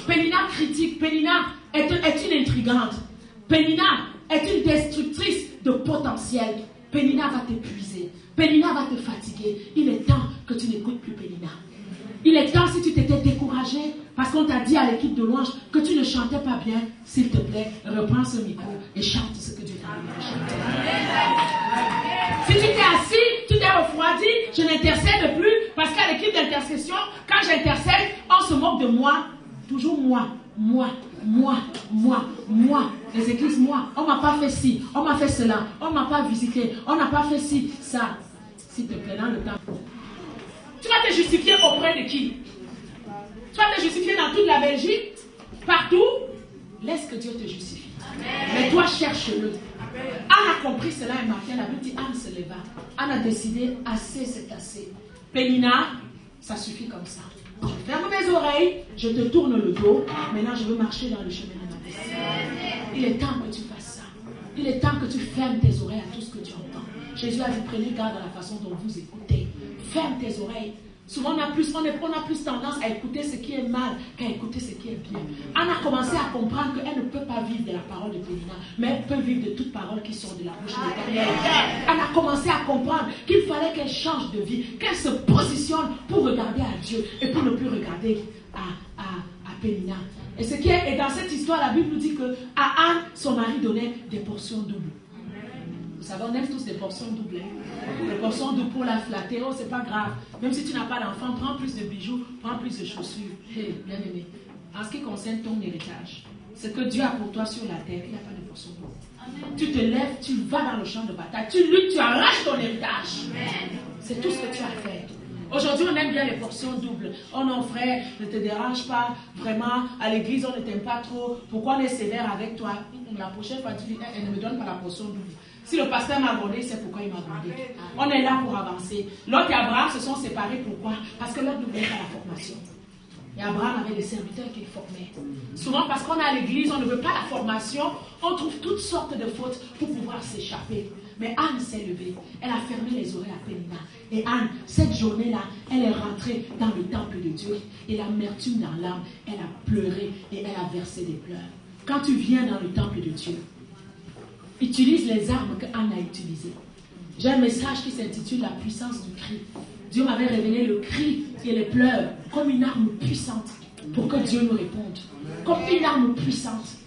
Pénina critique. Pénina est une intrigante. Pénina est une destructrice de potentiel. Pénina va t'épuiser. Pénina va te fatiguer. Il est temps que tu n'écoutes plus Pénina. Il est temps, si tu t'étais découragé, parce qu'on t'a dit à l'équipe de louange que tu ne chantais pas bien, s'il te plaît, reprends ce micro et chante ce que Dieu t'a dit de chanter. Si tu t'es assis, tu t'es refroidi, je n'intercède plus, parce qu'à l'équipe d'intercession, quand j'intercède, on se moque de moi. Toujours moi. Les églises, moi. On m'a pas fait ci, on m'a fait cela, on m'a pas visité, on n'a pas fait ci, ça. S'il te plaît, dans le temps. Tu vas te justifier auprès de qui? Tu vas te justifier dans toute la Belgique? Partout? Laisse que Dieu te justifie. Amen. Mais toi, cherche-le. Anne a compris cela un matin. La Bible dit Anne se leva. Anne a décidé, assez, c'est assez. Pénina, ça suffit comme ça. Je ferme mes oreilles, je te tourne le dos. Maintenant, je veux marcher dans le chemin de ma destinée. Il est temps que tu fasses ça. Il est temps que tu fermes tes oreilles à tout ce que tu entends. Jésus a dit, prenez garde à la façon dont vous écoutez. Ferme tes oreilles. Souvent, on a plus tendance à écouter ce qui est mal qu'à écouter ce qui est bien. Anne a commencé à comprendre qu'elle ne peut pas vivre de la parole de Pénina, mais elle peut vivre de toute parole qui sort de la bouche de l'Éternel. Anne a commencé à comprendre qu'il fallait qu'elle change de vie, qu'elle se positionne pour regarder à Dieu et pour ne plus regarder à Pénina. Et dans cette histoire, la Bible nous dit qu'à Anne, son mari donnait des portions doubles. Vous savez, on aime tous des portions doubles. Des portions doubles pour la flatter. Oh, c'est pas grave. Même si tu n'as pas d'enfant, prends plus de bijoux, prends plus de chaussures. Hey, bien aimé. En ce qui concerne ton héritage, ce que Dieu a pour toi sur la terre, il n'y a pas de portion double. Amen. Tu te lèves, tu vas dans le champ de bataille, tu luttes, tu arraches ton héritage. C'est tout ce que tu as fait. Aujourd'hui, on aime bien les portions doubles. Oh non, frère, ne te dérange pas. Vraiment, à l'église, on ne t'aime pas trop. Pourquoi on est sévère avec toi? La prochaine fois, tu dis, elle ne me donne pas la portion double. Si le pasteur m'a abordé, c'est pourquoi il m'a abordé. On est là pour avancer. Lot et Abraham se sont séparés. Pourquoi? Parce que Lot ne voulait pas la formation. Et Abraham avait des serviteurs qu'il formait. Souvent, parce qu'on est à l'église, on ne veut pas la formation, on trouve toutes sortes de fautes pour pouvoir s'échapper. Mais Anne s'est levée. Elle a fermé les oreilles à Pénina. Et Anne, cette journée-là, elle est rentrée dans le temple de Dieu. Et l'amertume dans l'âme, elle a pleuré et elle a versé des pleurs. Quand tu viens dans le temple de Dieu, utilise les armes que Anne a utilisées. J'ai un message qui s'intitule La puissance du cri. Dieu m'avait révélé le cri et les pleurs comme une arme puissante pour que Dieu nous réponde. Comme une arme puissante.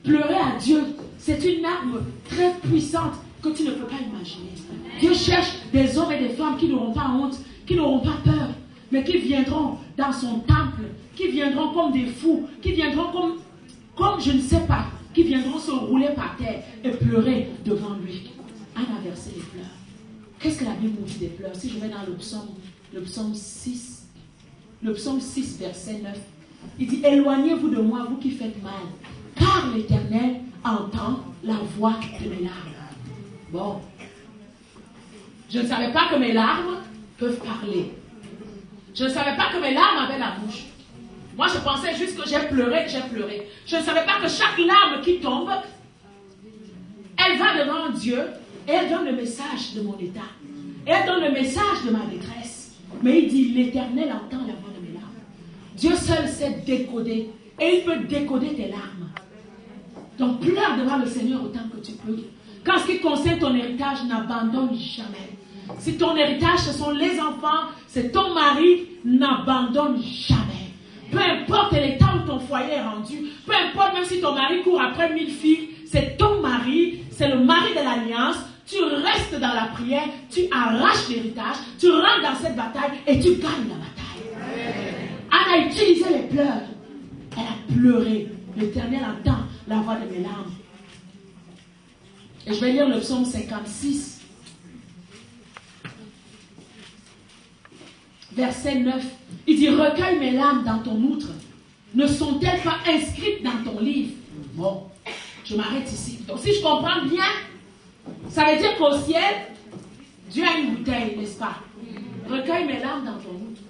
Pleurer à Dieu, c'est une arme très puissante que tu ne peux pas imaginer. Dieu cherche des hommes et des femmes qui n'auront pas honte, qui n'auront pas peur, mais qui viendront dans son temple, qui viendront comme des fous, qui viendront comme je ne sais pas, qui viendront se rouler par terre et pleurer devant lui. Anne a versé les pleurs. Qu'est-ce que la Bible nous dit des pleurs? Si je vais dans le psaume 6, verset 9, il dit, éloignez-vous de moi, vous qui faites mal, car l'Éternel entend la voix de mes larmes. Bon, je ne savais pas que mes larmes peuvent parler. Je ne savais pas que mes larmes avaient la bouche. Moi, je pensais juste que j'ai pleuré. Je ne savais pas que chaque larme qui tombe, elle va devant Dieu et elle donne le message de mon état. Et elle donne le message de ma détresse. Mais il dit, l'Éternel entend la voix de mes larmes. Dieu seul sait décoder. Et il peut décoder tes larmes. Donc, pleure devant le Seigneur autant que tu peux. Quand ce qui concerne ton héritage, n'abandonne jamais. Si ton héritage, ce sont les enfants, c'est ton mari, n'abandonne jamais. Peu importe l'état où ton foyer est rendu, peu importe même si ton mari court après 1000 filles, c'est ton mari, c'est le mari de l'alliance, tu restes dans la prière, tu arraches l'héritage, tu rentres dans cette bataille et tu gagnes la bataille. Anne a utilisé les pleurs, elle a pleuré, l'Éternel entend la voix de mes larmes. Et je vais lire le psaume 56, verset 9. Il dit, recueille mes larmes dans ton outre. Ne sont-elles pas inscrites dans ton livre? Bon, je m'arrête ici. Donc si je comprends bien, ça veut dire qu'au ciel, Dieu a une bouteille, n'est-ce pas? Recueille mes larmes dans ton outre.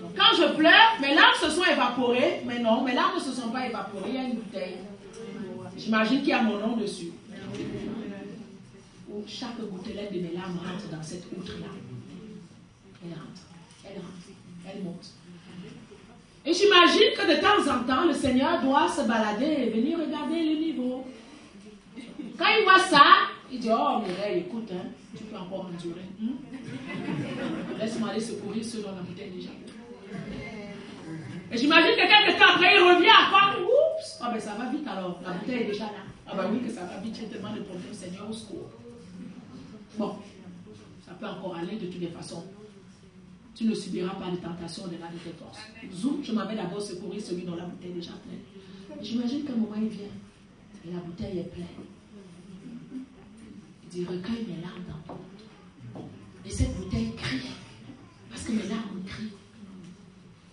Donc quand je pleure, mes larmes se sont évaporées. Mais non, mes larmes ne se sont pas évaporées. Il y a une bouteille. J'imagine qu'il y a mon nom dessus. Où chaque gouttelette de mes larmes rentre dans cette outre-là. Elle rentre, elle monte. Et j'imagine que de temps en temps, le Seigneur doit se balader et venir regarder le niveau. Quand il voit ça, il dit, oh Mireille, écoute, hein, tu peux encore endurer. Laisse-moi aller secourir ceux dans la bouteille déjà. Et j'imagine que quelques temps après, il revient encore. Oups, ah ben ça va vite alors, la bouteille est déjà là. Ah ben oui que ça va vite, j'ai tellement de problèmes, Seigneur, au secours. Bon, ça peut encore aller de toutes les façons. Tu ne subiras pas de tentation de tes forces. Zoom, je m'avais d'abord secouru celui dont la bouteille est déjà pleine. J'imagine qu'à un moment il vient et la bouteille est pleine. Il dit, recueille mes larmes dans ton ventre. Et cette bouteille crie, parce que mes larmes crient.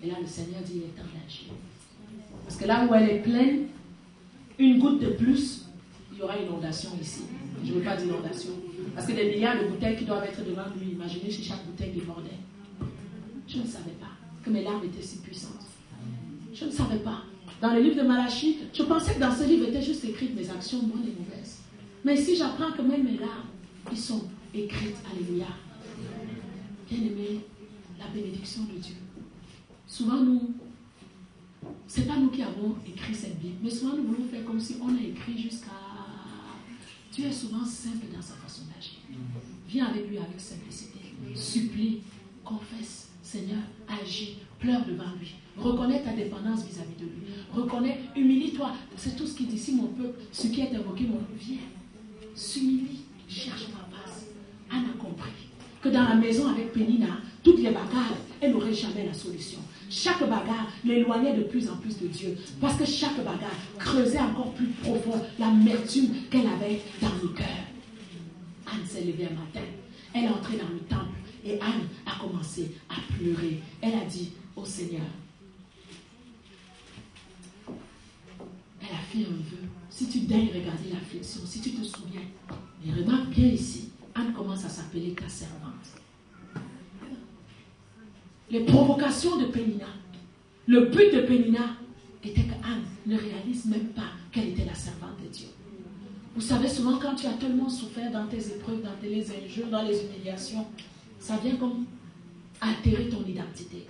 Et là, le Seigneur dit, il est temps d'agir. Parce que là où elle est pleine, une goutte de plus, il y aura inondation ici. Je ne veux pas d'inondation. Parce que des milliards de bouteilles qui doivent être devant lui, imaginez si chaque bouteille débordait. Je ne savais pas que mes larmes étaient si puissantes. Je ne savais pas. Dans le livre de Malachie, je pensais que dans ce livre étaient juste écrites mes actions bonnes et mauvaises. Mais ici, j'apprends que même mes larmes, ils sont écrites. Alléluia. Bien-aimés, la bénédiction de Dieu. Souvent, ce n'est pas nous qui avons écrit cette Bible, mais souvent nous voulons faire comme si on a écrit jusqu'à... Dieu est souvent simple dans sa façon d'agir. Viens avec lui avec simplicité. Supplie, confesse, Seigneur, agis, pleure devant lui. Reconnais ta dépendance vis-à-vis de lui. Reconnais, humilie-toi. C'est tout ce qu'il dit. Si mon peuple, ce qui est invoqué, mon peuple, viens. S'humilie, cherche ma face. Anne a compris que dans la maison avec Pénina, toutes les bagarres, elle n'aurait jamais la solution. Chaque bagarre l'éloignait de plus en plus de Dieu. Parce que chaque bagarre creusait encore plus profond l'amertume qu'elle avait dans le cœur. Anne s'est levée un matin. Elle est entrée dans le temple. Et Anne a commencé à pleurer. Elle a dit au Seigneur, elle a fait un vœu. Si tu daignes regarder l'affliction, si tu te souviens, mais remarque bien ici, Anne commence à s'appeler ta servante. Les provocations de Pénina, le but de Pénina était qu'Anne ne réalise même pas qu'elle était la servante de Dieu. Vous savez, souvent quand tu as tellement souffert dans tes épreuves, dans tes injures, dans les humiliations, ça vient comme altérer ton identité.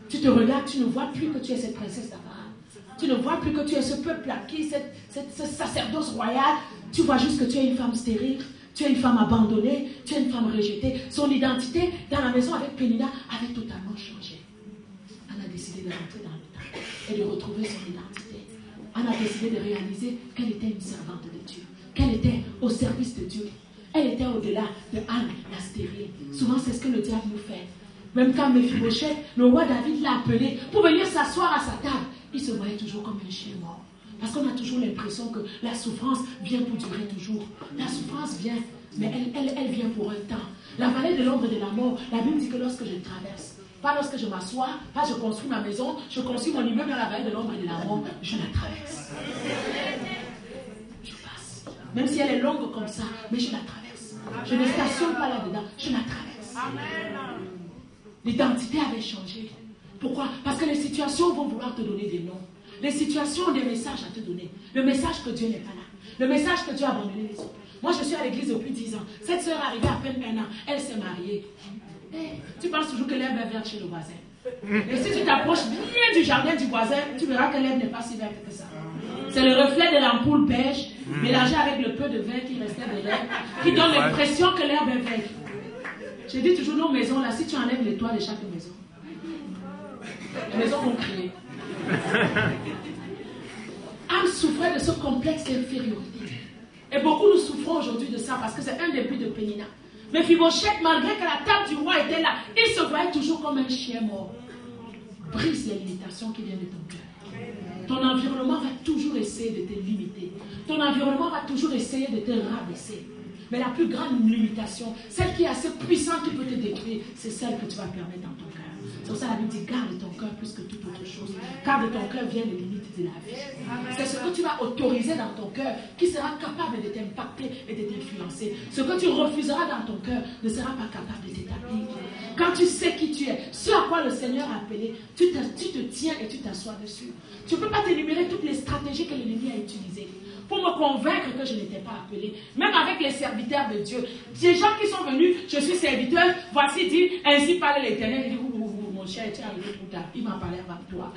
Tu te regardes, tu ne vois plus que tu es cette princesse d'Abraham. Tu ne vois plus que tu es ce peuple acquis, ce sacerdoce royal. Tu vois juste que tu es une femme stérile, tu es une femme abandonnée, tu es une femme rejetée. Son identité dans la maison avec Pénina avait totalement changé. Anne a décidé de rentrer dans le temple et de retrouver son identité. Anne a décidé de réaliser qu'elle était une servante de Dieu, qu'elle était au service de Dieu. Elle était au-delà de Anne, la stérile. Souvent, c'est ce que le diable nous fait. Même quand Mephibosheth, le roi David l'a appelé pour venir s'asseoir à sa table, il se voyait toujours comme un chien mort. Parce qu'on a toujours l'impression que la souffrance vient pour durer toujours. La souffrance vient, mais elle vient pour un temps. La vallée de l'ombre de la mort, la Bible dit que lorsque je traverse, pas lorsque je m'assois, pas je construis ma maison, je construis mon immeuble dans la vallée de l'ombre de la mort, je la traverse. Je passe. Même si elle est longue comme ça, mais je la traverse. Je ne stationne pas là-dedans, je la traverse. L'identité avait changé. Pourquoi? Parce que les situations vont vouloir te donner des noms. Les situations ont des messages à te donner. Le message que Dieu n'est pas là. Le message que Dieu a abandonné les autres. Moi, je suis à l'église depuis 10 ans. Cette sœur est arrivée à peine un an. Elle s'est mariée. Tu penses toujours que l'herbe est verte chez le voisin. Et si tu t'approches bien du jardin du voisin, tu verras que l'herbe n'est pas si verte que ça. C'est le reflet de l'ampoule beige mélangé avec le peu de vin qui restait de l'herbe qui donne l'impression que l'herbe est verte. Je dis toujours, nos maisons, là, si tu enlèves les toits de chaque maison, les maisons vont crier. Anne souffrait de ce complexe d'infériorité. Et beaucoup nous souffrons aujourd'hui de ça parce que c'est un des buts de Pénina. Mais Mephibosheth, malgré que la table du roi était là, il se voyait toujours comme un chien mort. Brise les limitations qui viennent de ton cœur. Ton environnement va toujours essayer de te limiter. Ton environnement va toujours essayer de te rabaisser. Mais la plus grande limitation, celle qui est assez puissante qui peut te détruire, c'est celle que tu vas permettre dans ton cœur. C'est pour ça que la Bible dit, garde ton cœur plus que toute autre chose. Car de ton cœur viennent les limites de la vie. C'est ce que tu vas autoriser dans ton cœur qui sera capable de t'impacter et de t'influencer. Ce que tu refuseras dans ton cœur ne sera pas capable de t'établir. Quand tu sais qui tu es, ce à quoi le Seigneur a appelé, tu te tiens et tu t'assois dessus. Tu ne peux pas t'énumérer toutes les stratégies que l'ennemi a utilisées pour me convaincre que je n'étais pas appelé. Même avec les serviteurs de Dieu. Des gens qui sont venus, je suis serviteur, voici dit, ainsi parle l'Éternel. Il dit, mon cher, tu es arrivé trop tard. Il m'a parlé avant toi.